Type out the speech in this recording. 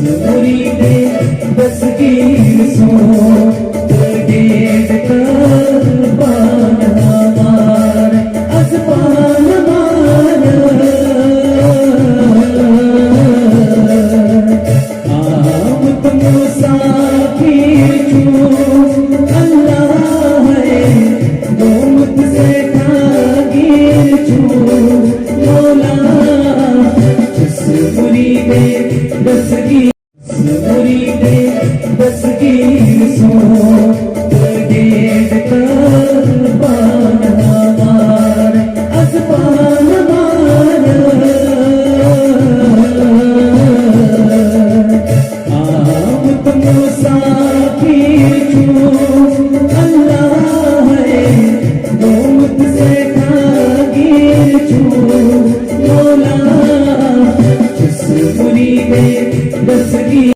मुरीदे दस्तगीर सो gate करबान हमार अज़बान मान आमद मुसाफिर छू अल्लाह है मोमत से खागिर छू मौला जिस मुरीदे दस्तगीर मुरीदे दस्तगीर सो गेट करबान हमार अज़बान मान आमद मुसाफिर छू अल्लाह है मोमत से खागिर छू मौला जिस मुरीदे दस्तगीर